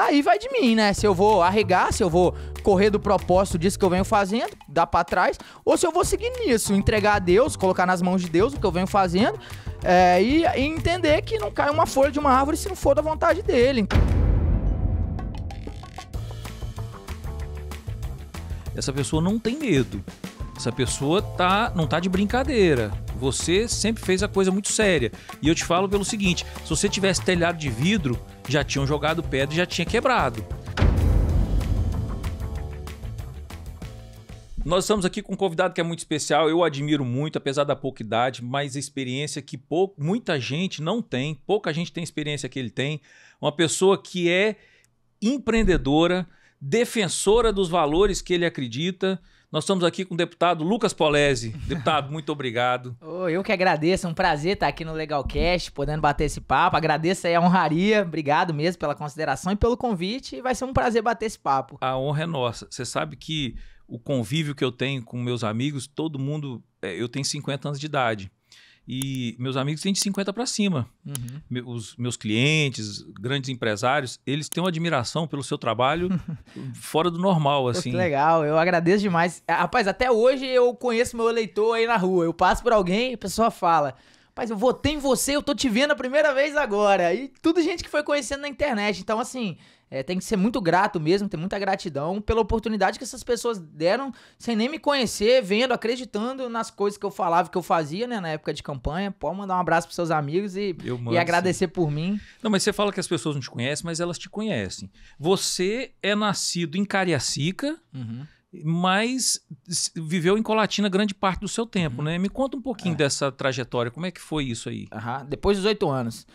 aí vai de mim, né? Se eu vou arregar, se eu vou correr do propósito disso que eu venho fazendo, dar pra trás, ou se eu vou seguir nisso, entregar a Deus, colocar nas mãos de Deus o que eu venho fazendo, e entender que não cai uma folha de uma árvore se não for da vontade dele. Essa pessoa não tem medo. Essa pessoa não tá de brincadeira. Você sempre fez a coisa muito séria. E eu te falo pelo seguinte, se você tivesse telhado de vidro, já tinham jogado pedra e já tinha quebrado. Nós estamos aqui com um convidado que é muito especial, eu admiro muito, apesar da pouca idade, mas a experiência que muita gente não tem, pouca gente tem a experiência que ele tem. Uma pessoa que é empreendedora, defensora dos valores que ele acredita. Nós estamos aqui com o deputado Lucas Polezi. Deputado, muito obrigado. Eu que agradeço, é um prazer estar aqui no Legalcast, podendo bater esse papo. Agradeço aí a honraria, obrigado mesmo pela consideração e pelo convite. E vai ser um prazer bater esse papo. A honra é nossa. Você sabe que o convívio que eu tenho com meus amigos, todo mundo... eu tenho 50 anos de idade. E meus amigos têm de 50 para cima. Os meus clientes, grandes empresários, eles têm uma admiração pelo seu trabalho fora do normal, assim. Que legal, eu agradeço demais. Rapaz, até hoje eu conheço meu eleitor aí na rua. Eu passo por alguém e a pessoa fala: rapaz, eu votei em você, eu tô te vendo a primeira vez agora. E tudo gente que foi conhecendo na internet. Então, assim, tem que ser muito grato mesmo, ter muita gratidão pela oportunidade que essas pessoas deram, sem nem me conhecer, vendo, acreditando nas coisas que eu falava, que eu fazia, né, na época de campanha. Pode mandar um abraço pros seus amigos e agradecer por mim. Não, mas você fala que as pessoas não te conhecem, mas elas te conhecem. Você é nascido em Cariacica, mas viveu em Colatina grande parte do seu tempo, né? Me conta um pouquinho dessa trajetória, como é que foi isso aí? Depois dos 8 anos.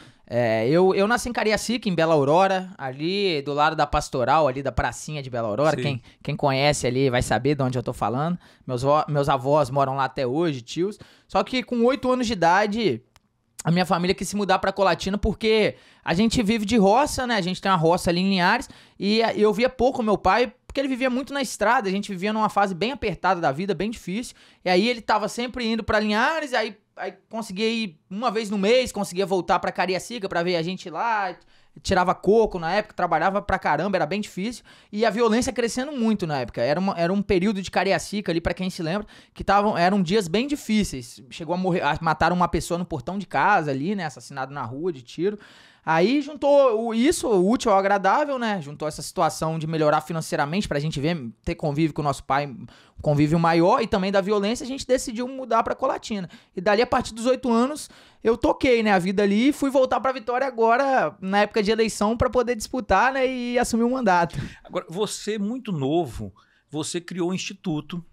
Eu nasci em Cariacica, em Bela Aurora, ali do lado da Pastoral, ali da pracinha de Bela Aurora. Quem conhece ali vai saber de onde eu tô falando. Meus avós moram lá até hoje, tios. Só que com 8 anos de idade, a minha família quis se mudar pra Colatina porque a gente vive de roça, né? A gente tem uma roça ali em Linhares e eu via pouco meu pai, porque ele vivia muito na estrada. A gente vivia numa fase bem apertada da vida, bem difícil. E aí ele tava sempre indo pra Linhares, aí conseguia ir uma vez no mês, conseguia voltar pra Cariacica pra ver a gente lá, tirava coco na época, trabalhava pra caramba, era bem difícil, e a violência crescendo muito na época. Era um período de Cariacica ali, pra quem se lembra, que eram dias bem difíceis. Chegou mataram uma pessoa no portão de casa ali, né, assassinado na rua de tiro. Aí juntou o útil ao agradável, né? Juntou essa situação de melhorar financeiramente pra gente ter convívio com o nosso pai, um convívio maior, e também da violência, a gente decidiu mudar pra Colatina. E dali, a partir dos 8 anos, eu toquei, né, a vida ali e fui voltar pra Vitória agora, na época de eleição, pra poder disputar, né, e assumir o mandato. Agora, você, muito novo, você criou um instituto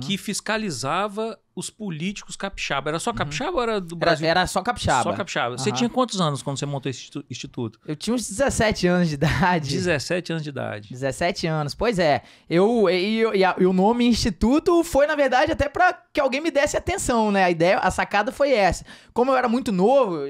que fiscalizava os políticos capixaba. Era só capixaba ou era do Brasil? Era só capixaba. Só capixaba. Você tinha quantos anos quando você montou esse instituto? Eu tinha uns 17 anos de idade. 17 anos de idade. 17 anos, pois é. E o nome instituto foi, na verdade, até pra que alguém me desse atenção, né? A sacada foi essa. Como eu era muito novo,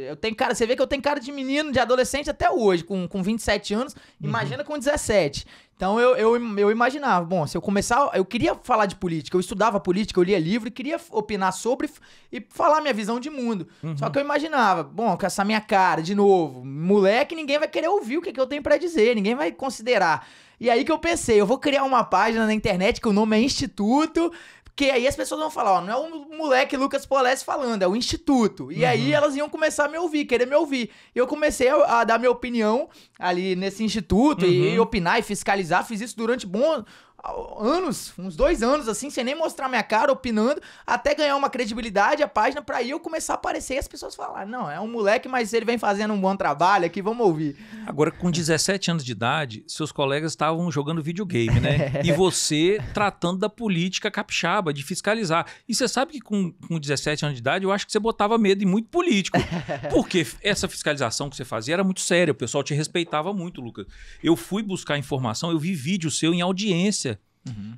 você vê que eu tenho cara de menino, de adolescente até hoje, com 27 anos, imagina com 17. Então eu imaginava, bom, se eu começar, eu queria falar de política, eu estudava política, eu lia livro e queria opinar sobre e falar minha visão de mundo. Só que eu imaginava, bom, com essa minha cara, de novo, moleque, ninguém vai querer ouvir o que eu tenho pra dizer, ninguém vai considerar. E aí que eu pensei, eu vou criar uma página na internet que o nome é Instituto, porque aí as pessoas vão falar, ó, não é o moleque Lucas Polezi falando, é o Instituto. E aí elas iam começar a me ouvir, querer me ouvir. E eu comecei a dar minha opinião ali nesse Instituto e opinar e fiscalizar. Fiz isso durante anos, uns 2 anos, assim, sem nem mostrar minha cara, opinando, até ganhar uma credibilidade, a página, pra aí eu começar a aparecer e as pessoas falarem, não, é um moleque, mas ele vem fazendo um bom trabalho aqui, vamos ouvir. Agora, com 17 anos de idade, seus colegas estavam jogando videogame, né? E você tratando da política capixaba, de fiscalizar. E você sabe que com 17 anos de idade, eu acho que você botava medo em muito político. Porque essa fiscalização que você fazia era muito séria, o pessoal te respeitava muito, Lucas. Eu fui buscar informação, eu vi vídeo seu em audiência,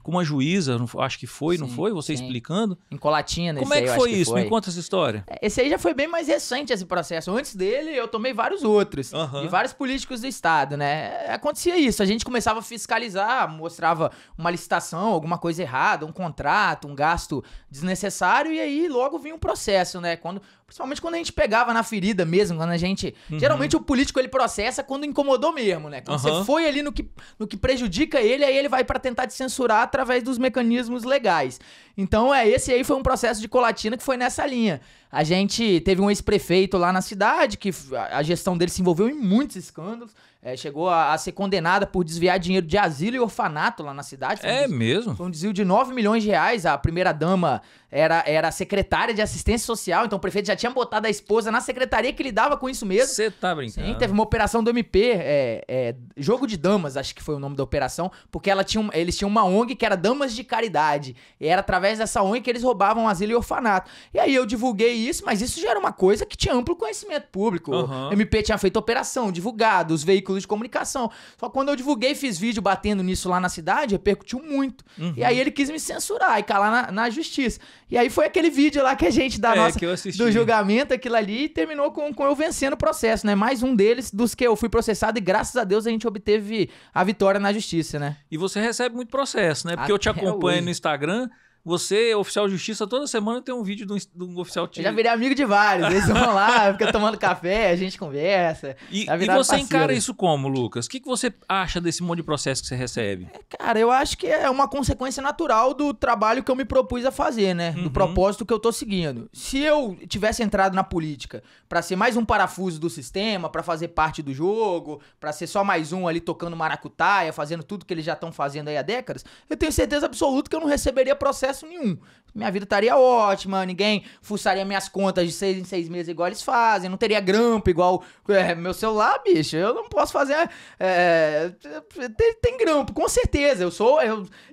com uma juíza, acho que foi, não foi? Você explicando. Em Colatina. Como é que foi isso? Me conta essa história. Esse aí já foi bem mais recente, esse processo. Antes dele, eu tomei vários outros. De vários políticos do estado, né? Acontecia isso. A gente começava a fiscalizar, mostrava uma licitação, alguma coisa errada, um contrato, um gasto desnecessário, e aí logo vinha um processo, né? Quando Principalmente quando a gente pegava na ferida mesmo, quando a gente... Geralmente o político, ele processa quando incomodou mesmo, né? Quando você foi ali no que prejudica ele, aí ele vai pra tentar te censurar através dos mecanismos legais. Então, esse aí foi um processo de Colatina que foi nessa linha. A gente teve um ex-prefeito lá na cidade, que a gestão dele se envolveu em muitos escândalos, chegou a ser condenada por desviar dinheiro de asilo e orfanato lá na cidade. Mesmo? Foi um desvio de 9 milhões de reais. A primeira-dama era secretária de assistência social, então o prefeito já tinha botado a esposa na secretaria que lidava com isso mesmo. Você tá brincando? Sim, teve uma operação do MP, Jogo de Damas, acho que foi o nome da operação, porque eles tinham uma ONG que era Damas de Caridade, e era através dessa ONG que eles roubavam asilo e orfanato. E aí eu divulguei isso, mas isso já era uma coisa que tinha amplo conhecimento público. O MP tinha feito operação, divulgado, os veículos de comunicação. Só que quando eu divulguei, fiz vídeo batendo nisso lá na cidade, repercutiu muito. E aí ele quis me censurar e calar na justiça. E aí foi aquele vídeo lá que a gente do julgamento, aquilo ali, e terminou com eu vencendo o processo, né? Mais um deles, dos que eu fui processado, e graças a Deus a gente obteve a vitória na justiça, né? E você recebe muito processo, né? Porque eu te acompanho no Instagram. Você, oficial de justiça, toda semana tem um vídeo do oficial... Eu já virei amigo de vários. Eles vão lá, ficam tomando café, a gente conversa. E você encara isso como, Lucas? O que você acha desse monte de processo que você recebe? Cara, eu acho que é uma consequência natural do trabalho que eu me propus a fazer, né? Do propósito que eu tô seguindo. Se eu tivesse entrado na política pra ser mais um parafuso do sistema, pra fazer parte do jogo, pra ser só mais um ali tocando maracutaia, fazendo tudo que eles já estão fazendo aí há décadas, eu tenho certeza absoluta que eu não receberia processo nenhum. Minha vida estaria ótima, ninguém fuçaria minhas contas de 6 em 6 meses igual eles fazem, não teria grampo igual meu celular, bicho, eu não posso fazer... Tem grampo, com certeza,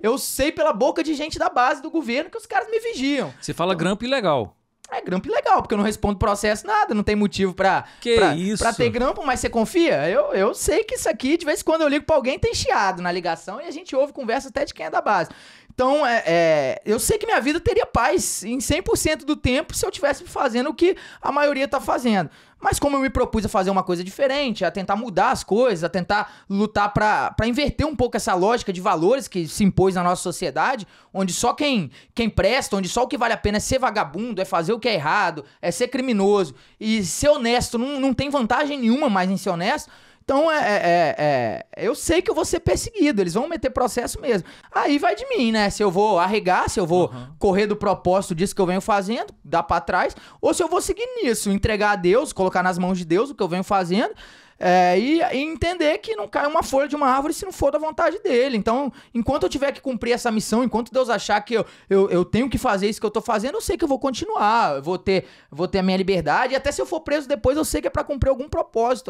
eu sei pela boca de gente da base do governo que os caras me vigiam. Você fala grampo ilegal. É grampo ilegal, porque eu não respondo processo nada, não tem motivo pra ter grampo, mas você confia? Eu sei que isso aqui, de vez em quando eu ligo pra alguém, tem chiado na ligação e a gente ouve conversa até de quem é da base. Então, eu sei que minha vida teria paz em 100% do tempo se eu tivesse fazendo o que a maioria tá fazendo. Mas como eu me propus a fazer uma coisa diferente, a tentar mudar as coisas, a tentar lutar pra inverter um pouco essa lógica de valores que se impôs na nossa sociedade, onde só quem presta, onde só o que vale a pena é ser vagabundo, é fazer o que é errado, é ser criminoso. E ser honesto não tem vantagem nenhuma mais em ser honesto. Então, eu sei que eu vou ser perseguido, eles vão meter processo mesmo. Aí vai de mim, né? Se eu vou arregar, se eu vou correr do propósito disso que eu venho fazendo, dar pra trás, ou se eu vou seguir nisso, entregar a Deus, colocar nas mãos de Deus o que eu venho fazendo, e entender que não cai uma folha de uma árvore se não for da vontade dele. Então, enquanto eu tiver que cumprir essa missão, enquanto Deus achar que eu tenho que fazer isso que eu tô fazendo, eu sei que eu vou continuar, eu vou ter a minha liberdade, e até se eu for preso depois, eu sei que é pra cumprir algum propósito.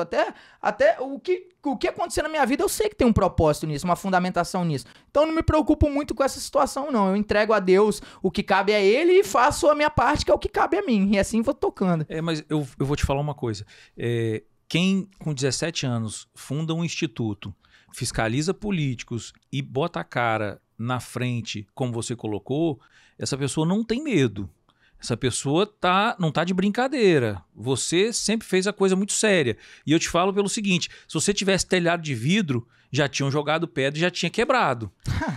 Até o que acontecer na minha vida, eu sei que tem um propósito nisso, uma fundamentação nisso. Então, eu não me preocupo muito com essa situação, não. Eu entrego a Deus o que cabe a ele e faço a minha parte, que é o que cabe a mim. E assim vou tocando. Mas eu vou te falar uma coisa. Quem, com 17 anos, funda um instituto, fiscaliza políticos e bota a cara na frente, como você colocou, essa pessoa não tem medo. Essa pessoa não tá de brincadeira. Você sempre fez a coisa muito séria. E eu te falo pelo seguinte, se você tivesse telhado de vidro, já tinham jogado pedra e já tinha quebrado.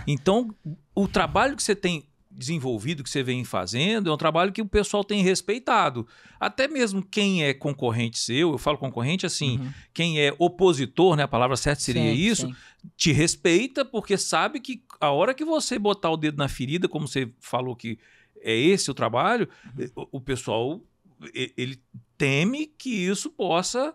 Então, o trabalho que você tem desenvolvido, que você vem fazendo, é um trabalho que o pessoal tem respeitado. Até mesmo quem é concorrente seu, eu falo concorrente assim, quem é opositor, né, a palavra certa seria isso, te respeita porque sabe que a hora que você botar o dedo na ferida, como você falou que é esse o trabalho, o pessoal, ele teme que isso possa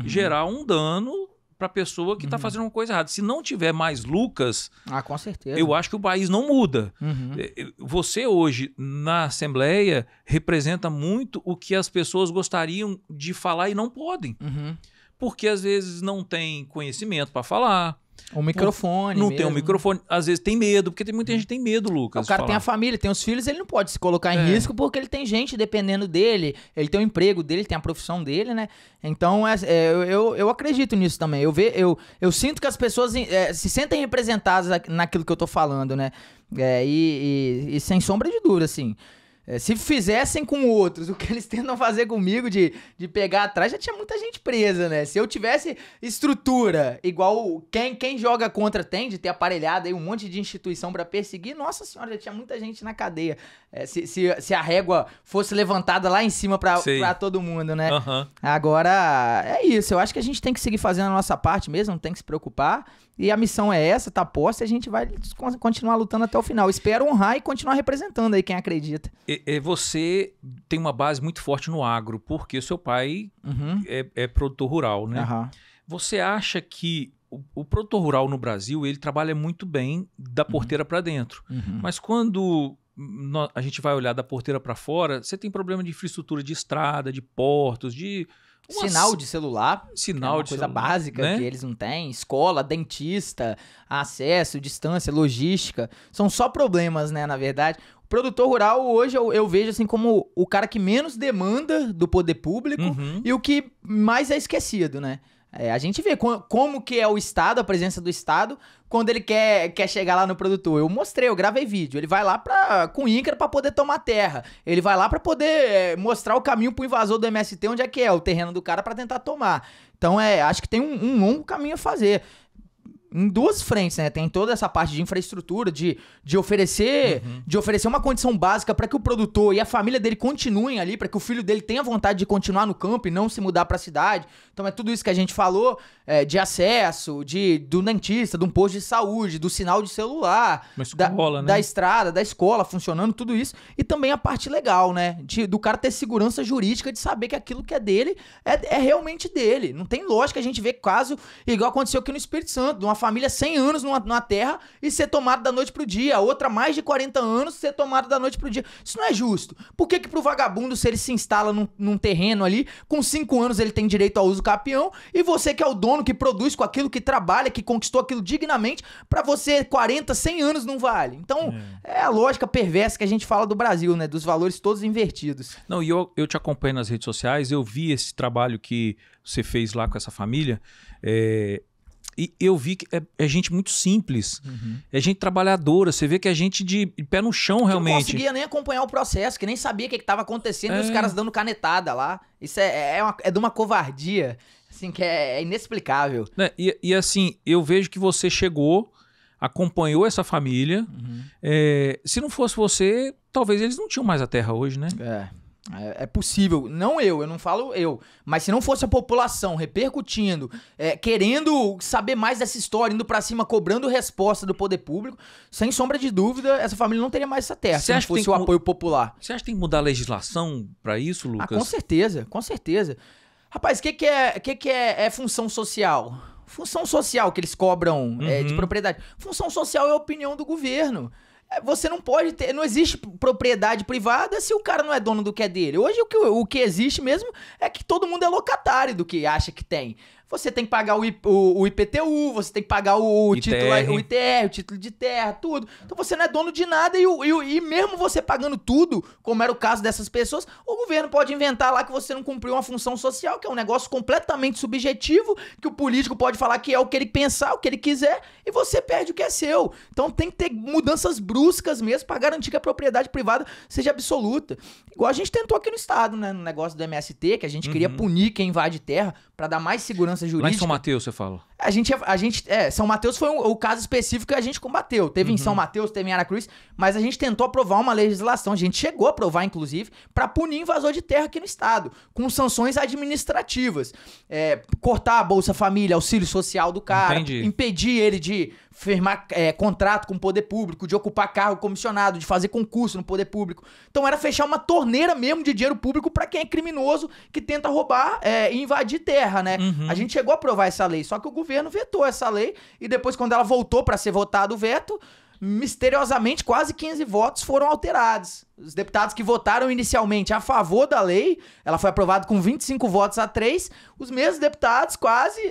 gerar um dano para a pessoa que está fazendo uma coisa errada. Se não tiver mais Lucas, com certeza, eu acho que o país não muda. Você hoje, na Assembleia, representa muito o que as pessoas gostariam de falar e não podem. Porque às vezes não tem conhecimento para falar. O microfone não mesmo. tem um microfone, às vezes tem medo, porque tem muita gente que tem medo, Lucas. O cara tem a família, tem os filhos, ele não pode se colocar em risco porque ele tem gente dependendo dele, ele tem o emprego dele, tem a profissão dele, né? Então eu acredito nisso também. Eu sinto que as pessoas se sentem representadas naquilo que eu tô falando, né? E sem sombra de dúvida, assim. Se fizessem com outros o que eles tentam fazer comigo de pegar atrás, já tinha muita gente presa, né? Se eu tivesse estrutura igual quem joga contra tem, de ter aparelhado aí um monte de instituição pra perseguir, nossa senhora, já tinha muita gente na cadeia. Se a régua fosse levantada lá em cima pra todo mundo, né? Uhum. Agora, é isso. Eu acho que a gente tem que seguir fazendo a nossa parte mesmo, não tem que se preocupar. E a missão é essa, tá posta, e a gente vai continuar lutando até o final. Espero honrar e continuar representando aí quem acredita. Você tem uma base muito forte no agro, porque o seu pai é produtor rural, né? Uhum. Você acha que o produtor rural no Brasil, ele trabalha muito bem da porteira para dentro. Mas quando a gente vai olhar da porteira para fora, você tem problema de infraestrutura de estrada, de portos, de... Sinal de celular, sinal é uma de coisa celular, básica, né? que eles não têm. Escola, dentista, acesso, distância, logística. São só problemas, né, na verdade. O produtor rural hoje eu vejo assim como o cara que menos demanda do poder público e o que mais é esquecido, né? A gente vê como que é o Estado, a presença do Estado, quando ele quer chegar lá no produtor. Eu gravei vídeo. Ele vai lá com o INCRA pra poder tomar terra. Ele vai lá pra poder mostrar o caminho pro invasor do MST, onde é que é o terreno do cara pra tentar tomar. Então, acho que tem um longo caminho a fazer. Em duas frentes, né? Tem toda essa parte de infraestrutura, de oferecer uma condição básica para que o produtor e a família dele continuem ali, para que o filho dele tenha vontade de continuar no campo e não se mudar para a cidade. Então é tudo isso que a gente falou, de acesso, do dentista, de um posto de saúde, do sinal de celular, escola, da estrada, da escola funcionando, tudo isso. E também a parte legal, né? Do cara ter segurança jurídica de saber que aquilo que é dele é realmente dele. Não tem lógica a gente ver caso igual aconteceu aqui no Espírito Santo, de uma família 100 anos numa terra e ser tomado da noite pro dia. A outra, mais de 40 anos, ser tomado da noite pro dia. Isso não é justo. Por que pro vagabundo, se ele se instala num terreno ali, com 5 anos ele tem direito ao uso capião, e você que é o dono, que produz com aquilo, que trabalha, que conquistou aquilo dignamente, pra você 40, 100 anos não vale? Então, é a lógica perversa que a gente fala do Brasil, né? Dos valores todos invertidos. Não, e eu te acompanho nas redes sociais, eu vi esse trabalho que você fez lá com essa família, e eu vi que é gente muito simples, é gente trabalhadora, você vê que é gente de pé no chão realmente. Que não conseguia nem acompanhar o processo, que nem sabia o que estava acontecendo e os caras dando canetada lá. Isso é de uma covardia, assim, que é inexplicável. E assim, eu vejo que você chegou, acompanhou essa família, se não fosse você, talvez eles não tinham mais a terra hoje, né? É possível, eu não falo eu, mas se não fosse a população repercutindo, querendo saber mais dessa história, indo pra cima, cobrando resposta do poder público, sem sombra de dúvida, essa família não teria mais essa terra, se não fosse o apoio popular. Você acha que tem que mudar a legislação pra isso, Lucas? Com certeza, com certeza. Rapaz, o que é função social? Função social que eles cobram de propriedade. Função social é a opinião do governo. Você não pode ter... Não existe propriedade privada se o cara não é dono do que é dele. Hoje o que existe mesmo é que todo mundo é locatário do que acha que tem. Você tem que pagar o IPTU, você tem que pagar o título, o ITR, o título de terra, tudo. Então você não é dono de nada e mesmo você pagando tudo, como era o caso dessas pessoas, o governo pode inventar lá que você não cumpriu uma função social, que é um negócio completamente subjetivo, que o político pode falar que é o que ele pensar, o que ele quiser, e você perde o que é seu. Então tem que ter mudanças bruscas mesmo para garantir que a propriedade privada seja absoluta. Igual a gente tentou aqui no estado, né, no negócio do MST, que a gente queria punir quem invade terra para dar mais segurança jurídica. Lá em São Mateus, você fala? São Mateus foi o caso específico que a gente combateu. Teve em São Mateus, teve em Aracruz, mas a gente tentou aprovar uma legislação, a gente chegou a aprovar, inclusive, para punir invasor de terra aqui no estado, com sanções administrativas. Cortar a Bolsa Família, auxílio social do cara, impedir ele de firmar contrato com o poder público, de ocupar cargo comissionado, de fazer concurso no poder público. Então era fechar uma torneira mesmo de dinheiro público para quem é criminoso que tenta roubar e invadir terra, né? A gente chegou a aprovar essa lei, só que o governo vetou essa lei e depois, quando ela voltou para ser votado o veto, misteriosamente quase 15 votos foram alterados. Os deputados que votaram inicialmente a favor da lei, ela foi aprovada com 25 votos a 3, os mesmos deputados quase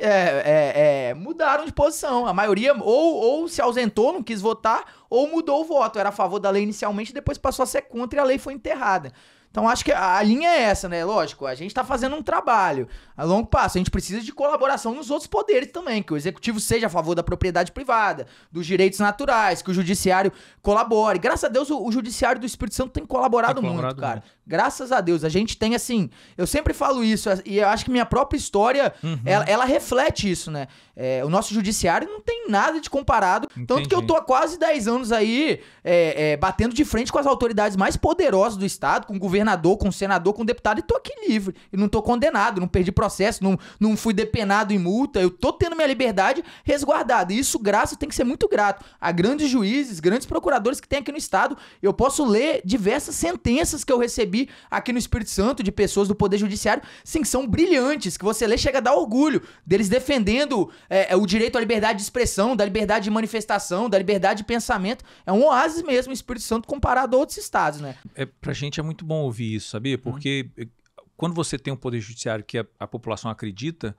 mudaram de posição. A maioria ou se ausentou, não quis votar, ou mudou o voto. Era a favor da lei inicialmente, depois passou a ser contra e a lei foi enterrada. Então acho que a linha é essa, né? Lógico, a gente tá fazendo um trabalho a longo prazo. A gente precisa de colaboração nos outros poderes também, que o executivo seja a favor da propriedade privada, dos direitos naturais, que o judiciário colabore. Graças a Deus o judiciário do Espírito Santo tem colaborado muito, cara. Graças a Deus. A gente tem, assim, eu sempre falo isso, e eu acho que minha própria história, ela reflete isso, né? O nosso judiciário não tem nada de comparado. Entendi. Tanto que eu tô há quase 10 anos aí batendo de frente com as autoridades mais poderosas do Estado, com o governador, com o senador, com o deputado, e tô aqui livre. E não tô condenado, não perdi processo, não fui depenado em multa. Eu tô tendo minha liberdade resguardada. E isso, graças, tem que ser muito grato a grandes juízes, grandes procuradores que tem aqui no Estado. Eu posso ler diversas sentenças que eu recebi aqui no Espírito Santo de pessoas do Poder Judiciário, sim, que são brilhantes, que você lê, chega a dar orgulho deles defendendo o direito à liberdade de expressão, da liberdade de manifestação, da liberdade de pensamento. É um oásis mesmo o Espírito Santo comparado a outros estados, né? Pra gente é muito bom ouvir isso, sabia? Porque quando você tem um Poder Judiciário que a população acredita,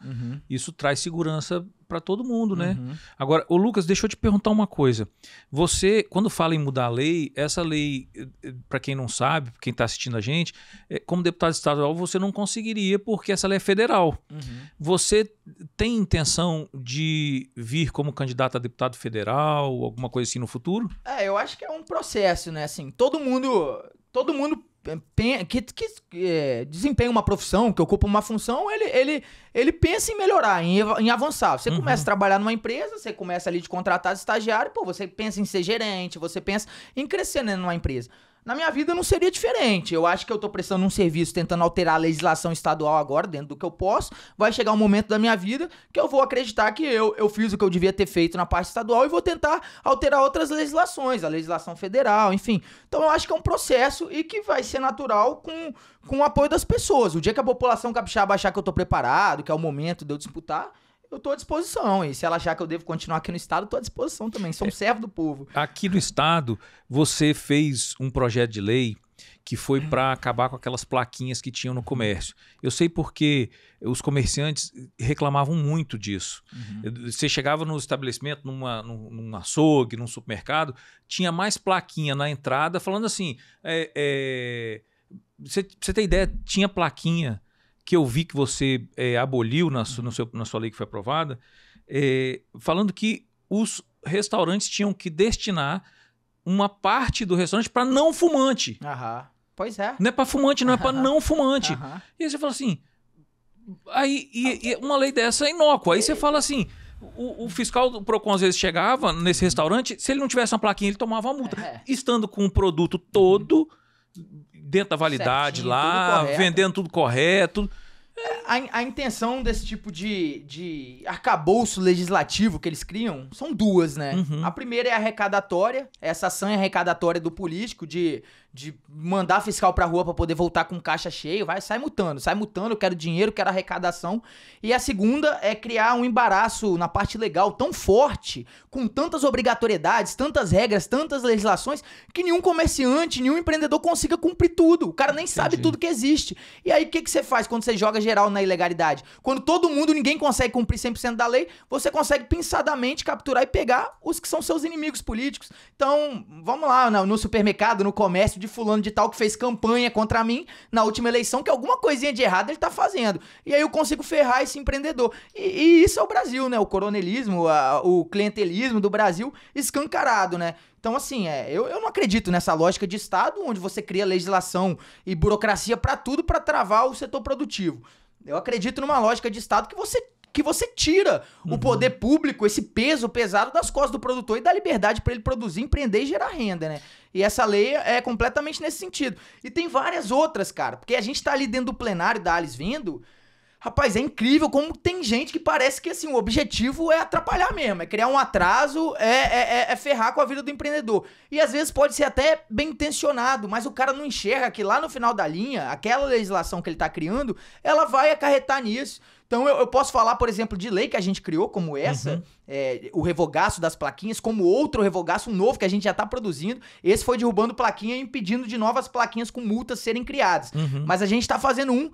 isso traz segurança para todo mundo, né? Agora, ô Lucas, deixa eu te perguntar uma coisa. Você, quando fala em mudar a lei, essa lei, para quem não sabe, quem está assistindo a gente, como deputado estadual, você não conseguiria, porque essa lei é federal. Você tem intenção de vir como candidato a deputado federal, alguma coisa assim no futuro? Eu acho que é um processo, né? Assim, todo mundo que desempenha uma profissão, que ocupa uma função, ele pensa em melhorar, em avançar. Você começa a trabalhar numa empresa, você começa ali de contratar estagiário, pô, você pensa em ser gerente, você pensa em crescer, né, numa empresa. Na minha vida não seria diferente. Eu acho que eu tô prestando um serviço tentando alterar a legislação estadual agora, dentro do que eu posso. Vai chegar um momento da minha vida que eu vou acreditar que eu fiz o que eu devia ter feito na parte estadual e vou tentar alterar outras legislações, a legislação federal, enfim. Então eu acho que é um processo e que vai ser natural com o apoio das pessoas. O dia que a população capixaba achar que eu tô preparado, que é o momento de eu disputar, eu tô à disposição. E se ela achar que eu devo continuar aqui no estado, eu tô à disposição também. Sou um servo do povo. Aqui no estado, você fez um projeto de lei que foi para acabar com aquelas plaquinhas que tinham no comércio. Eu sei porque os comerciantes reclamavam muito disso. Você chegava no estabelecimento, num açougue, num supermercado, tinha mais plaquinha na entrada falando assim... Você tem ideia, tinha plaquinha que eu vi que você aboliu na sua lei que foi aprovada, falando que os restaurantes tinham que destinar uma parte do restaurante para não fumante. Pois é. Não é para fumante, não é para não fumante. E aí você fala assim, uma lei dessa é inócua. Aí você fala assim, o fiscal do Procon às vezes chegava nesse restaurante, se ele não tivesse uma plaquinha, ele tomava uma multa. Estando com o produto todo... dentro da validade, certinho, lá, vendendo tudo correto. A intenção desse tipo de arcabouço legislativo que eles criam são duas, né? A primeira é arrecadatória, essa ação arrecadatória do político de mandar fiscal pra rua pra poder voltar com caixa cheio, sai mutando, eu quero dinheiro, quero arrecadação. E a segunda é criar um embaraço na parte legal tão forte, com tantas obrigatoriedades, tantas regras, tantas legislações, que nenhum comerciante, nenhum empreendedor consiga cumprir tudo. O cara nem sabe tudo que existe. E aí o que você faz quando você joga geral na ilegalidade? Quando ninguém consegue cumprir 100% da lei, você consegue pensadamente capturar e pegar os que são seus inimigos políticos. Então, vamos lá, no supermercado, no comércio de fulano de tal que fez campanha contra mim na última eleição, que alguma coisinha de errado ele tá fazendo. E aí eu consigo ferrar esse empreendedor. E isso é o Brasil, né? O coronelismo, o clientelismo do Brasil escancarado, né? Então, assim, eu não acredito nessa lógica de Estado onde você cria legislação e burocracia pra tudo pra travar o setor produtivo. Eu acredito numa lógica de Estado que você tira o poder público, esse peso pesado das costas do produtor e dá liberdade para ele produzir, empreender e gerar renda, né? E essa lei é completamente nesse sentido. E tem várias outras, cara, porque a gente tá ali dentro do plenário da Alice vendo... Rapaz, é incrível como tem gente que parece que, assim, o objetivo é atrapalhar mesmo, é criar um atraso, é ferrar com a vida do empreendedor. E às vezes pode ser até bem intencionado, mas o cara não enxerga que lá no final da linha, aquela legislação que ele tá criando, ela vai acarretar nisso. Então eu posso falar, por exemplo, de lei que a gente criou, como essa, o revogaço das plaquinhas, como outro revogaço, um novo que a gente já tá produzindo. Esse foi derrubando plaquinha e impedindo de novas plaquinhas com multas serem criadas. Mas a gente tá fazendo um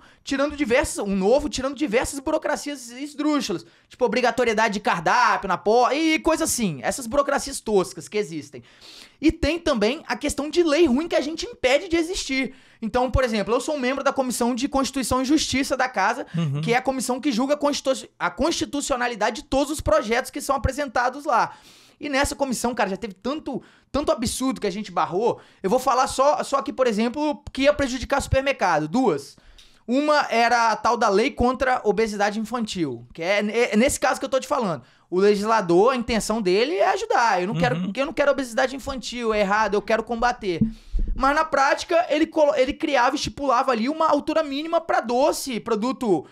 novo, tirando diversas burocracias esdrúxulas. Tipo, obrigatoriedade de cardápio na porta e coisa assim. Essas burocracias toscas que existem. E tem também a questão de lei ruim que a gente impede de existir. Então, por exemplo, eu sou um membro da Comissão de Constituição e Justiça da Casa, que é a comissão que julga a constitucionalidade de todos os projetos que são apresentados lá. E nessa comissão, cara, já teve tanto absurdo que a gente barrou. Eu vou falar só aqui, por exemplo, que ia prejudicar supermercado. Duas. Uma era a tal da lei contra a obesidade infantil, que é nesse caso que eu tô te falando. O legislador, a intenção dele é ajudar. Eu não quero obesidade infantil, é errado, eu quero combater. Mas na prática, ele criava, estipulava ali uma altura mínima para doce, produto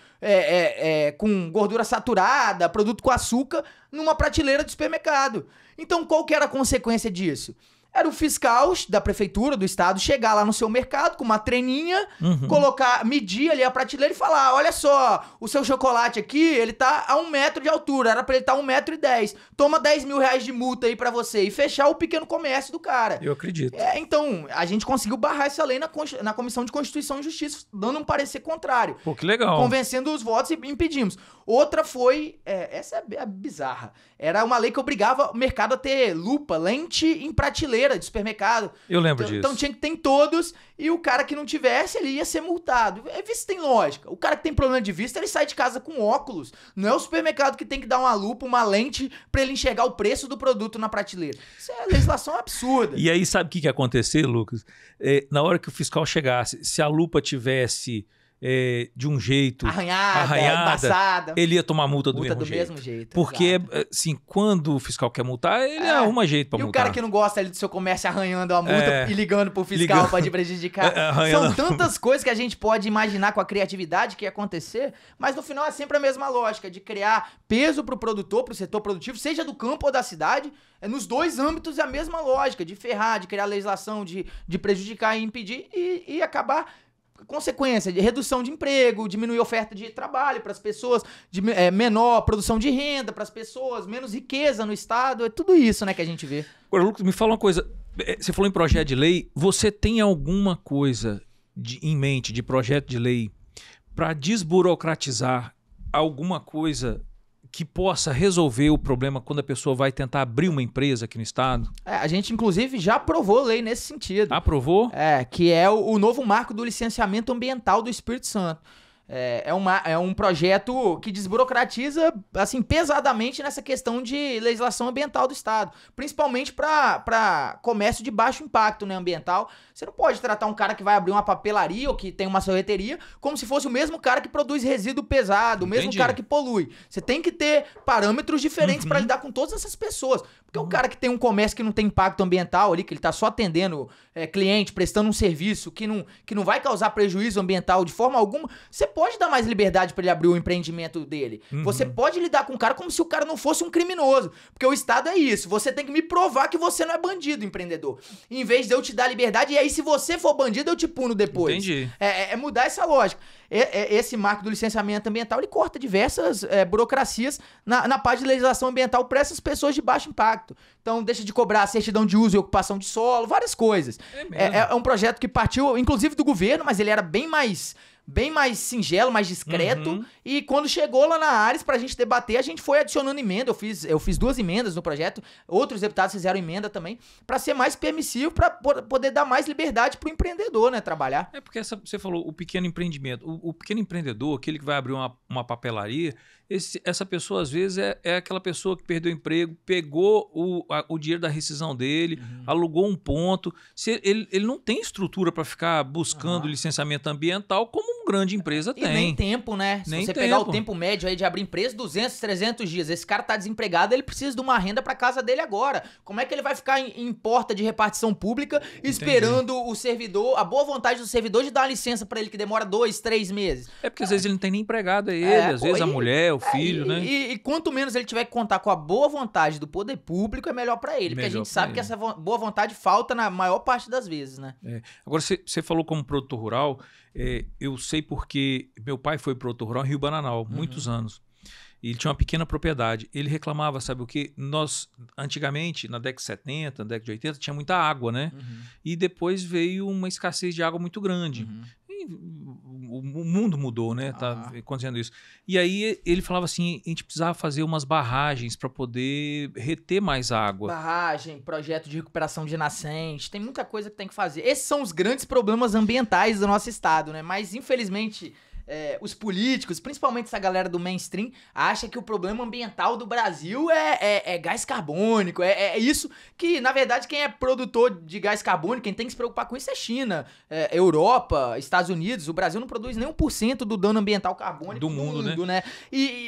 com gordura saturada, produto com açúcar, numa prateleira de supermercado. Então, qual que era a consequência disso? Era o fiscal da prefeitura, do estado, chegar lá no seu mercado com uma treninha, medir ali a prateleira e falar, olha só, o seu chocolate aqui, ele tá a 1 metro de altura, era pra ele estar 1,10 m. Toma 10 mil reais de multa aí pra você e fechar o pequeno comércio do cara. Eu acredito. Então, a gente conseguiu barrar essa lei na Comissão de Constituição e Justiça, dando um parecer contrário. Pô, que legal. Convencendo os votos e impedimos. Outra foi, essa é bizarra, era uma lei que obrigava o mercado a ter lupa, lente em prateleira de supermercado. Eu lembro disso. Então tinha que ter em todos, e o cara que não tivesse, ele ia ser multado. Isso tem lógica. O cara que tem problema de vista, ele sai de casa com óculos. Não é o supermercado que tem que dar uma lupa, uma lente, pra ele enxergar o preço do produto na prateleira. Isso é legislação absurda. E aí, sabe o que ia acontecer, Lucas? Na hora que o fiscal chegasse, se a lupa tivesse de um jeito arranhada, embaçada, ele ia tomar multa do mesmo jeito. Porque, assim, quando o fiscal quer multar, ele arruma jeito pra multar. E o cara que não gosta ali do seu comércio arranhando a multa e ligando pro fiscal pra te prejudicar. São tantas coisas que a gente pode imaginar com a criatividade que ia acontecer, mas no final é sempre a mesma lógica, de criar peso pro produtor, pro setor produtivo, seja do campo ou da cidade. Nos dois âmbitos é a mesma lógica, de ferrar, de criar legislação, de prejudicar e impedir e acabar... consequência de redução de emprego, diminuir a oferta de trabalho para as pessoas, menor produção de renda para as pessoas, menos riqueza no estado, é tudo isso, né, que a gente vê. Agora, Lucas, me fala uma coisa, você falou em projeto de lei, você tem alguma coisa em mente de projeto de lei para desburocratizar alguma coisa que possa resolver o problema quando a pessoa vai tentar abrir uma empresa aqui no estado? A gente, inclusive, já aprovou lei nesse sentido. Aprovou? Que é o novo marco do licenciamento ambiental do Espírito Santo. É um projeto que desburocratiza, assim, pesadamente nessa questão de legislação ambiental do estado. Principalmente para comércio de baixo impacto, né, ambiental. Você não pode tratar um cara que vai abrir uma papelaria ou que tem uma sorveteria como se fosse o mesmo cara que produz resíduo pesado, o mesmo cara que polui. Você tem que ter parâmetros diferentes para lidar com todas essas pessoas. Porque o cara que tem um comércio que não tem impacto ambiental ali, que ele tá só atendendo cliente, prestando um serviço que não vai causar prejuízo ambiental de forma alguma, você pode dar mais liberdade para ele abrir o empreendimento dele. Você pode lidar com o cara como se o cara não fosse um criminoso. Porque o Estado é isso. Você tem que me provar que você não é bandido, empreendedor. Em vez de eu te dar liberdade, e aí se você for bandido, eu te puno depois. Entendi. É mudar essa lógica. Esse marco do licenciamento ambiental, ele corta diversas burocracias na parte de legislação ambiental para essas pessoas de baixo impacto. Então, deixa de cobrar a certidão de uso e ocupação de solo, várias coisas. É um projeto que partiu, inclusive, do governo, mas ele era bem mais singelo, mais discreto. E quando chegou lá na Ares pra gente debater, a gente foi adicionando emenda. Eu fiz 2 emendas no projeto, outros deputados fizeram emenda também, pra ser mais permissivo, pra poder dar mais liberdade pro empreendedor, né, trabalhar. Porque você falou o pequeno empreendimento. O pequeno empreendedor, aquele que vai abrir uma papelaria, essa pessoa às vezes é aquela pessoa que perdeu o emprego, pegou o dinheiro da rescisão dele, alugou um ponto. Ele não tem estrutura para ficar buscando licenciamento ambiental como uma grande empresa tem. E nem tempo, né? Se você pegar o tempo médio aí de abrir empresa, 200, 300 dias. Esse cara tá desempregado, ele precisa de uma renda para casa dele agora. Como é que ele vai ficar em porta de repartição pública esperando o servidor, a boa vontade do servidor de dar uma licença para ele que demora 2, 3 meses? Porque às vezes ele não tem nem empregado, às vezes a mulher, o filho, né? E quanto menos ele tiver que contar com a boa vontade do poder público, é melhor para ele. Porque a gente sabe que essa boa vontade falta na maior parte das vezes, né? Agora, você falou como produtor rural, eu sei porque meu pai foi produtor rural em Rio Bananal, muitos anos. E ele tinha uma pequena propriedade. Ele reclamava, sabe o quê? Nós, antigamente, na década de 70, na década de 80, tinha muita água, né? E depois veio uma escassez de água muito grande. o mundo mudou, né? Tá acontecendo isso. E aí ele falava assim, a gente precisava fazer umas barragens para poder reter mais água. Barragem, projeto de recuperação de nascente, tem muita coisa que tem que fazer. Esses são os grandes problemas ambientais do nosso estado, né? Mas, infelizmente, os políticos, principalmente essa galera do mainstream, acha que o problema ambiental do Brasil é gás carbônico, é isso que, na verdade, quem é produtor de gás carbônico, quem tem que se preocupar com isso é China, Europa, Estados Unidos. O Brasil não produz nem 1% do dano ambiental carbônico do mundo, né?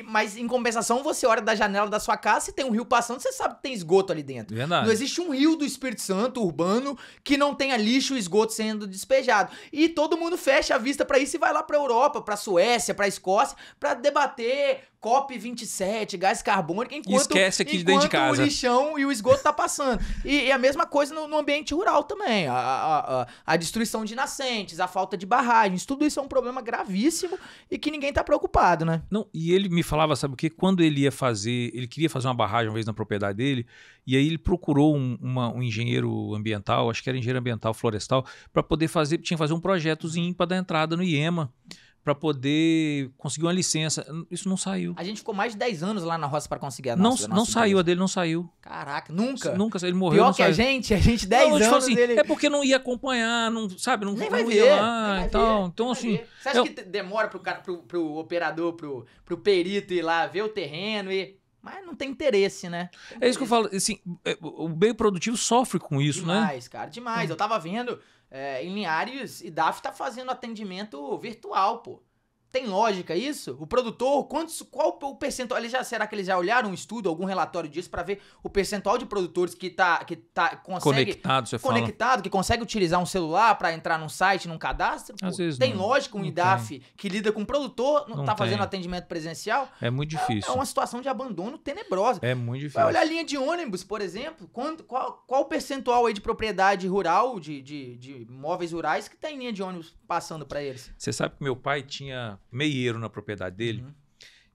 Mas, em compensação, você olha da janela da sua casa, se tem um rio passando, você sabe que tem esgoto ali dentro. Verdade. Não existe um rio do Espírito Santo, urbano, que não tenha lixo e esgoto sendo despejado. E todo mundo fecha a vista pra isso e vai lá pra Europa, pra Suécia, pra Escócia, pra debater COP27, gás carbônico, enquanto esquece aqui de dentro de casa. O lixão e o esgoto tá passando. E a mesma coisa no ambiente rural também. A destruição de nascentes, a falta de barragens, tudo isso é um problema gravíssimo e que ninguém tá preocupado, né? Não, e ele me falava, sabe o quê? Quando ele queria fazer uma barragem uma vez na propriedade dele, e aí ele procurou um engenheiro ambiental, acho que era engenheiro ambiental florestal, para poder fazer, tinha que fazer um projetozinho para dar entrada no IEMA, para poder conseguir uma licença. Isso não saiu. A gente ficou mais de 10 anos lá na roça para conseguir a nossa. Não saiu, a dele não saiu. Caraca, nunca? Nunca, ele morreu. Pior que a gente 10 anos assim, dele... É porque não ia acompanhar, não, sabe? Não, nem não vai ia ver, lá e tal. Então, assim... Você acha que demora pro operador, pro perito ir lá ver o terreno e... Mas não tem interesse, né? É isso que eu falo, assim, o meio produtivo sofre com isso, demais, né? Demais, cara, demais. Eu tava vendo, em Linhares, IDAF tá fazendo atendimento virtual, pô. Tem lógica isso? O produtor, qual o percentual? Será que eles já olharam um estudo, algum relatório disso pra ver o percentual de produtores que consegue conectado, que consegue utilizar um celular pra entrar num site, num cadastro? Às vezes tem não, lógica um IDAF que lida com produtor, não tá fazendo atendimento presencial? É muito difícil. É uma situação de abandono tenebrosa. É muito difícil. Vai olhar a linha de ônibus, por exemplo, qual o percentual aí de propriedade rural, de imóveis rurais que tem linha de ônibus passando pra eles? Você sabe que meu pai tinha meieiro na propriedade dele,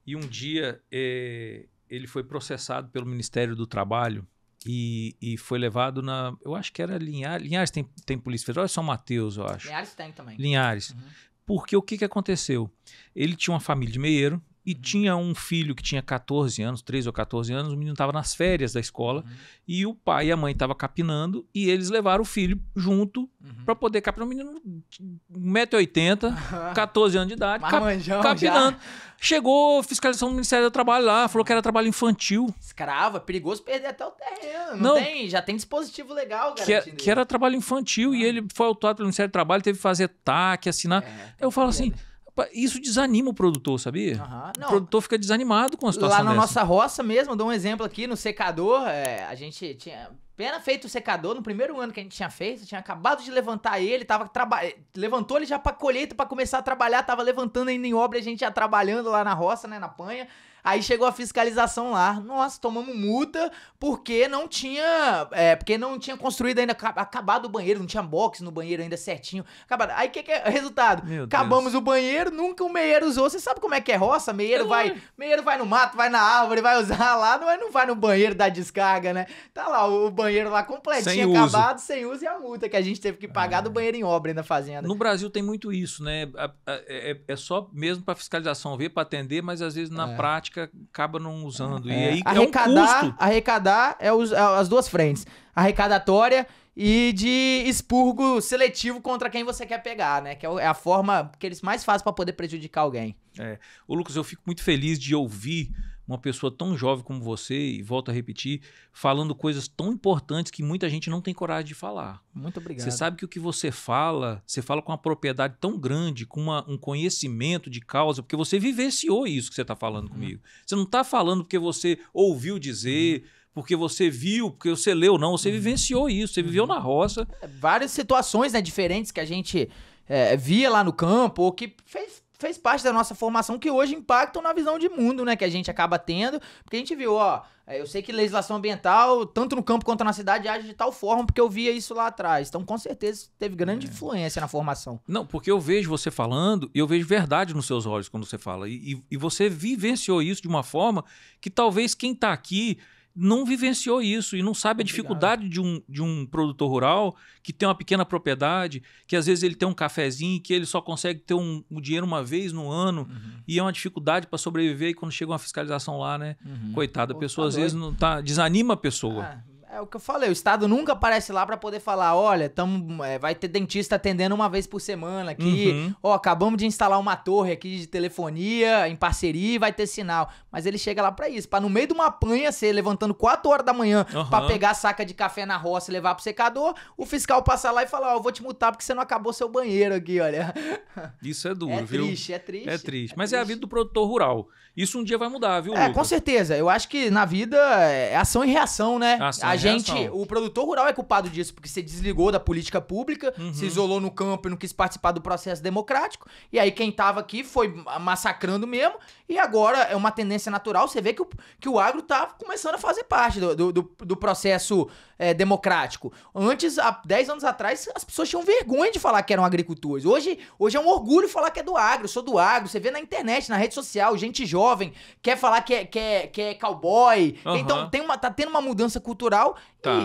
e um dia ele foi processado pelo Ministério do Trabalho e foi levado eu acho que era Linhares. Linhares tem Polícia Federal, é São Mateus, eu acho. Linhares tem também. Linhares. Porque o que aconteceu? Ele tinha uma família de meieiro e tinha um filho que tinha 14 anos, 13 ou 14 anos, o menino estava nas férias da escola, e o pai e a mãe estavam capinando, e eles levaram o filho junto para poder capinar. O menino 1,80 m, 14 anos de idade, capinando. Chegou a fiscalização do Ministério do Trabalho lá, falou que era trabalho infantil. Escrava, perigoso perder até o terreno. Já tem dispositivo legal garantindo. Que era trabalho infantil, e ele foi autuado pelo Ministério do Trabalho, teve que fazer TAC, assinar. Eu falo assim... Isso desanima o produtor, sabia? O produtor fica desanimado com a situação lá na dessa. nossa roça mesmo, dou um exemplo aqui, no secador, a gente tinha apenas feito o secador no primeiro ano que a gente tinha feito, tinha acabado de levantar ele, levantou ele já pra colheita, pra começar a trabalhar, tava levantando ainda em obra, a gente já trabalhando lá na roça, né, na panha. Aí chegou a fiscalização lá. Nossa, tomamos multa porque não tinha construído ainda, acabado o banheiro, não tinha box no banheiro ainda certinho. Acabado. Aí o que é o resultado? Acabamos o banheiro, nunca o meieiro usou. Você sabe como é que é roça? Meieiro vai no mato, vai na árvore, vai usar lá, não vai no banheiro dar descarga, né? Tá lá o banheiro lá completinho, acabado, sem uso, e a multa que a gente teve que pagar do banheiro em obra na fazenda. No Brasil tem muito isso, né? É só mesmo pra fiscalização ver, pra atender, mas às vezes na prática acaba não usando. E aí arrecadar as duas frentes. Arrecadatória e de expurgo seletivo contra quem você quer pegar, né? Que é a forma que eles mais fazem para poder prejudicar alguém. Ô Lucas, eu fico muito feliz de ouvir uma pessoa tão jovem como você, e volto a repetir, falando coisas tão importantes que muita gente não tem coragem de falar. Muito obrigado. Você sabe que o que você fala com uma propriedade tão grande, com um conhecimento de causa, porque você vivenciou isso que você está falando comigo. Você não está falando porque você ouviu dizer, porque você viu, porque você leu, não. Você vivenciou isso, você viveu na roça. Várias situações, né, diferentes que a gente via lá no campo, ou que fez parte da nossa formação, que hoje impactam na visão de mundo, né, que a gente acaba tendo, porque a gente viu, eu sei que legislação ambiental, tanto no campo quanto na cidade, age de tal forma, porque eu via isso lá atrás. Então, com certeza, teve grande influência na formação. Não, porque eu vejo você falando, e eu vejo verdade nos seus olhos quando você fala, e você vivenciou isso de uma forma que talvez quem tá aqui não vivenciou isso e não sabe a dificuldade de um produtor rural que tem uma pequena propriedade, que às vezes ele tem um cafezinho, que ele só consegue ter um dinheiro uma vez no ano e é uma dificuldade para sobreviver e quando chega uma fiscalização lá, né? Coitada, a pessoa às vezes não tá, desanima a pessoa. É o que eu falei, o Estado nunca aparece lá pra poder falar, olha, vai ter dentista atendendo uma vez por semana aqui, acabamos de instalar uma torre aqui de telefonia em parceria e vai ter sinal. Mas ele chega lá pra isso, pra no meio de uma apanha, você levantando 4 horas da manhã pra pegar a saca de café na roça e levar pro secador, o fiscal passar lá e falar, eu vou te multar porque você não acabou seu banheiro aqui, olha. Isso é duro, viu? É triste. É triste, mas é a vida do produtor rural. Isso um dia vai mudar, viu, Lucas? Com certeza. Eu acho que na vida é ação e reação, né? O produtor rural é culpado disso, porque você desligou da política pública, se isolou no campo e não quis participar do processo democrático, e aí quem tava aqui foi massacrando mesmo, e agora é uma tendência natural, você vê que o agro tá começando a fazer parte do processo democrático. Antes, há 10 anos atrás, as pessoas tinham vergonha de falar que eram agricultores. Hoje é um orgulho falar que é do agro, eu sou do agro, você vê na internet, na rede social, gente jovem quer falar que é cowboy, então tá tendo uma mudança cultural.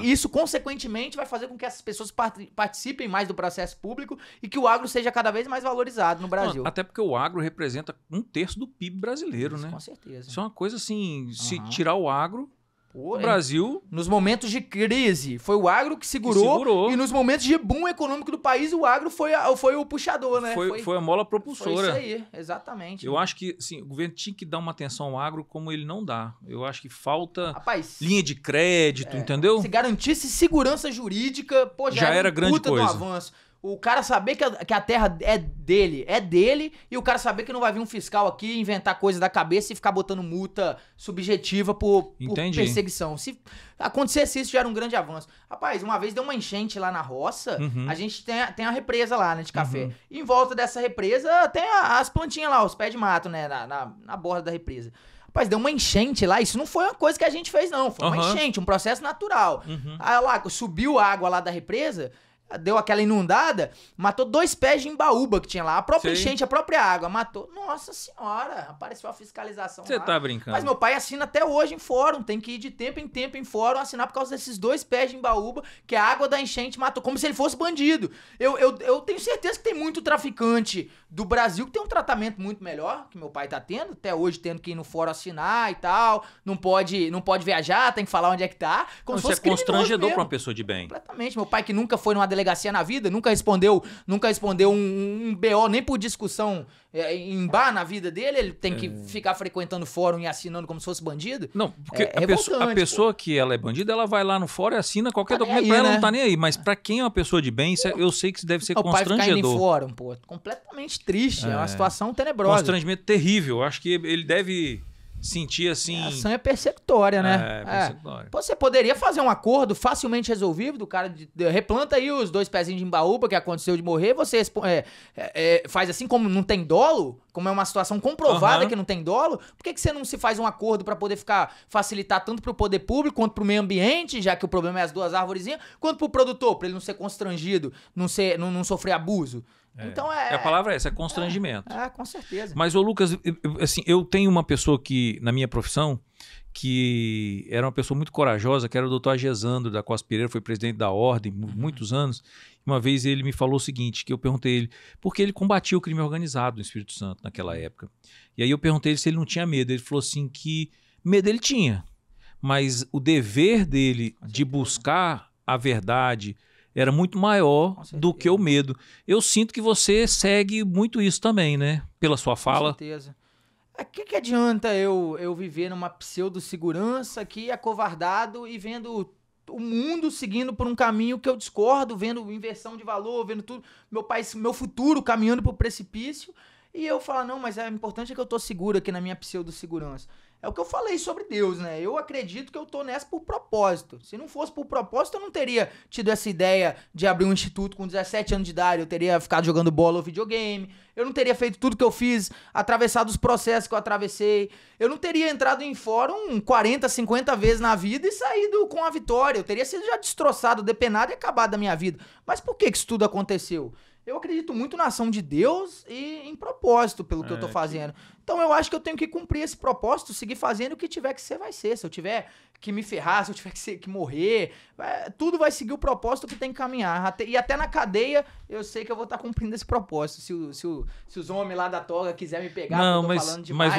E isso, consequentemente, vai fazer com que essas pessoas participem mais do processo público e que o agro seja cada vez mais valorizado no Brasil. Até porque o agro representa 1/3 do PIB brasileiro, né? Com certeza. Isso é uma coisa assim, se tirar o agro, o Brasil... Nos momentos de crise, foi o agro que segurou. E nos momentos de boom econômico do país, o agro foi o puxador, né? Foi a mola propulsora. Foi isso aí, exatamente. Eu acho que assim, o governo tinha que dar uma atenção ao agro como ele não dá. Eu acho que falta linha de crédito, entendeu? Se garantisse segurança jurídica, já era grande coisa. Do avanço. O cara saber que a terra é dele, e o cara saber que não vai vir um fiscal aqui inventar coisa da cabeça e ficar botando multa subjetiva por perseguição. Se acontecesse isso, já era um grande avanço. Rapaz, uma vez deu uma enchente lá na roça, a gente tem a represa lá, né, de café. E em volta dessa represa tem as plantinhas lá, os pés de mato, né, na borda da represa. Rapaz, deu uma enchente lá, isso não foi uma coisa que a gente fez, não. Foi uma enchente, um processo natural. Aí lá, subiu a água lá da represa, deu aquela inundada, matou 2 pés de embaúba que tinha lá. A própria enchente, a própria água, matou. Nossa senhora, apareceu a fiscalização lá. Você tá brincando. Mas meu pai assina até hoje em fórum, tem que ir de tempo em fórum assinar por causa desses 2 pés de embaúba que a água da enchente matou, como se ele fosse bandido. Eu tenho certeza que tem muito traficante do Brasil que tem um tratamento muito melhor que meu pai tá tendo, até hoje tendo que ir no fórum assinar e tal, não pode viajar, tem que falar onde é que tá. Como se fosse constrangedor pra uma pessoa de bem. Completamente. Meu pai que nunca foi numa delegacia na vida, nunca respondeu um BO nem por discussão em bar na vida dele, ele tem que ficar frequentando fórum e assinando como se fosse bandido. Não, porque a pessoa que ela é bandida, ela vai lá no fórum e assina qualquer documento pra ela, não tá nem aí. Mas pra quem é uma pessoa de bem, eu sei que isso deve ser constrangedor. O pai ficar indo em fórum, completamente triste, é uma situação tenebrosa. Constrangimento terrível, acho que ele deve... sentir assim... A ação é persecutória, né? Persecutória. Você poderia fazer um acordo facilmente resolvível do cara, replanta aí os 2 pezinhos de embaúba que aconteceu de morrer, você faz assim como não tem dolo, como é uma situação comprovada que não tem dolo, por que você não se faz um acordo pra poder facilitar tanto pro poder público quanto pro meio ambiente, já que o problema é as 2 árvorezinhas, quanto pro produtor, pra ele não ser constrangido, não sofrer abuso? Então a palavra é essa, é constrangimento. Com certeza. Mas, ô Lucas, assim, eu tenho uma pessoa que, na minha profissão, que era uma pessoa muito corajosa, que era o doutor Agesandro da Costa Pereira, foi presidente da Ordem muitos anos. Uma vez ele me falou o seguinte, que eu perguntei a ele, porque ele combatia o crime organizado no Espírito Santo naquela época. E aí eu perguntei ele se ele não tinha medo. Ele falou assim que medo ele tinha, mas o dever dele de buscar a verdade era muito maior do que o medo. Eu sinto que você segue muito isso também, né? Pela sua fala. Com certeza. O que adianta eu viver numa pseudo-segurança aqui, acovardado e vendo o mundo seguindo por um caminho que eu discordo, vendo inversão de valor, vendo tudo, meu futuro caminhando pro precipício, e eu falo, não, mas é importante que eu tô seguro aqui na minha pseudo-segurança. É o que eu falei sobre Deus, né? Eu acredito que eu tô nessa por propósito. Se não fosse por propósito, eu não teria tido essa ideia de abrir um instituto com 17 anos de idade. Eu teria ficado jogando bola ou videogame. Eu não teria feito tudo que eu fiz, atravessado os processos que eu atravessei. Eu não teria entrado em fórum 40, 50 vezes na vida e saído com a vitória. Eu teria sido já destroçado, depenado e acabado da minha vida. Mas por que isso tudo aconteceu? eu acredito muito na ação de Deus e em propósito pelo que eu tô fazendo. Então eu acho que eu tenho que cumprir esse propósito, seguir fazendo o que tiver que ser, vai ser. Se eu tiver que me ferrar, se eu tiver que morrer, tudo vai seguir o propósito que tem que caminhar. E até na cadeia, eu sei que eu vou estar cumprindo esse propósito. Se os homens lá da toga quiserem me pegar, não, eu tô falando demais...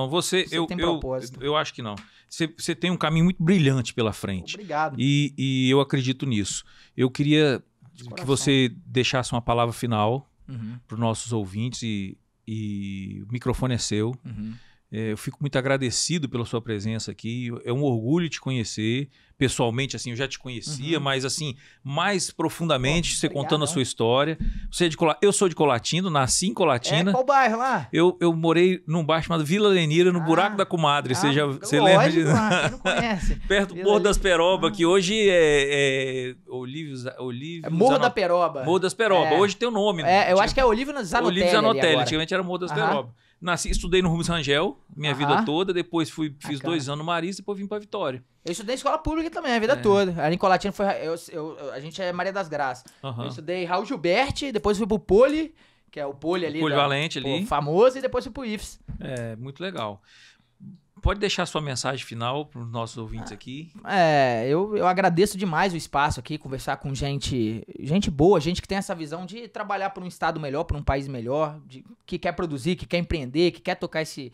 Você tem propósito. Eu acho que não. Você tem um caminho muito brilhante pela frente. Obrigado. E eu acredito nisso. Eu queria que você deixasse uma palavra final para os nossos ouvintes e o microfone é seu. Eu fico muito agradecido pela sua presença aqui. É um orgulho te conhecer. Pessoalmente, assim, eu já te conhecia, mas assim, mais profundamente, você contando a sua história. Você é de eu sou de Colatina, nasci em Colatina. Qual bairro lá? Eu morei num bairro chamado Vila Lenira, no Buraco da Comadre. Você lembra disso? Quem não conhece. Perto do Morro das Peroba, que hoje é Olívio Morro da Peroba. Morro das Peroba. Hoje tem o nome. Eu acho que é Olívio Zanotelli. Olívio Zanotelli, antigamente era Morro das Peroba. Estudei no Rubens Rangel minha vida toda, depois fiz 2 anos no Marista e depois vim pra Vitória. Eu estudei em escola pública também, a vida toda. Ali em Colatina a gente é Maria das Graças. Eu estudei Raul Gilberti, depois fui pro Poli, que é o Poli ali. Polivalente ali. Famoso, e depois fui pro IFES. Muito legal. Pode deixar sua mensagem final para os nossos ouvintes aqui. Eu agradeço demais o espaço aqui, conversar com gente boa, gente que tem essa visão de trabalhar por um estado melhor, por um país melhor, que quer produzir, que quer empreender, que quer tocar esse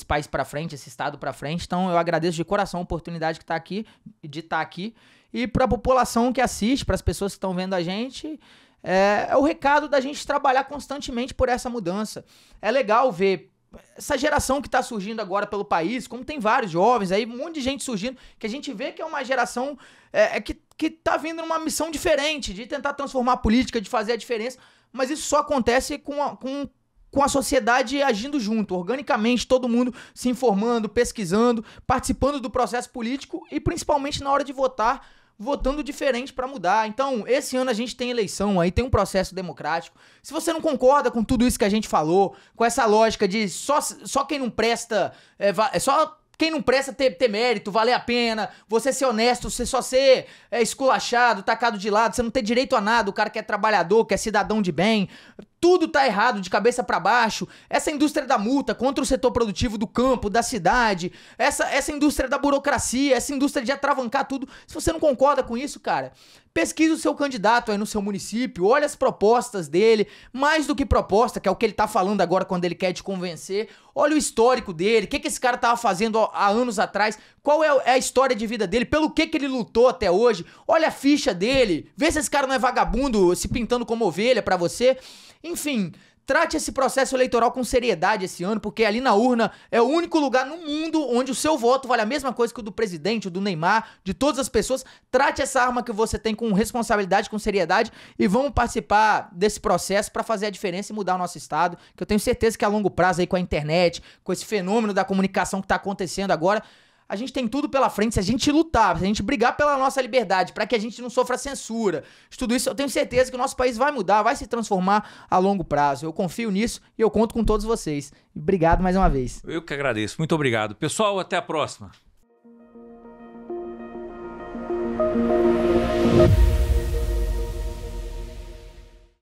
país para frente, esse estado para frente. Então eu agradeço de coração a oportunidade que tá aqui, de estar aqui. E para a população que assiste, para as pessoas que estão vendo a gente, é o recado da gente trabalhar constantemente por essa mudança. É legal ver essa geração que está surgindo agora pelo país, como tem vários jovens aí, um monte de gente surgindo, que a gente vê que é uma geração que tá vindo numa missão diferente, de tentar transformar a política, de fazer a diferença, mas isso só acontece com a sociedade agindo junto, organicamente, todo mundo se informando, pesquisando, participando do processo político e principalmente na hora de votar, votando diferente para mudar. Então, esse ano a gente tem eleição aí, tem um processo democrático. Se você não concorda com tudo isso que a gente falou, com essa lógica de só quem não presta, só quem não presta ter mérito, valer a pena, você ser honesto, você só ser esculachado, tacado de lado, você não ter direito a nada, o cara que é trabalhador, que é cidadão de bem, tudo tá errado de cabeça pra baixo. Essa indústria da multa contra o setor produtivo do campo, da cidade, essa indústria da burocracia, essa indústria de atravancar tudo. Se você não concorda com isso, cara, pesquise o seu candidato aí no seu município, olha as propostas dele, mais do que proposta, que é o que ele tá falando agora quando ele quer te convencer. Olha o histórico dele, o que esse cara tava fazendo há anos atrás, qual é a história de vida dele, pelo que ele lutou até hoje. Olha a ficha dele, vê se esse cara não é vagabundo, se pintando como ovelha pra você. Enfim, trate esse processo eleitoral com seriedade esse ano, porque ali na urna é o único lugar no mundo onde o seu voto vale a mesma coisa que o do presidente, o do Neymar, de todas as pessoas. Trate essa arma que você tem com responsabilidade, com seriedade, e vamos participar desse processo para fazer a diferença e mudar o nosso estado, que eu tenho certeza que a longo prazo aí com a internet, com esse fenômeno da comunicação que tá acontecendo agora, a gente tem tudo pela frente se a gente lutar, se a gente brigar pela nossa liberdade, para que a gente não sofra censura. Tudo isso eu tenho certeza que o nosso país vai mudar, vai se transformar a longo prazo. Eu confio nisso e eu conto com todos vocês. Obrigado mais uma vez. Eu que agradeço. Muito obrigado. Pessoal, até a próxima.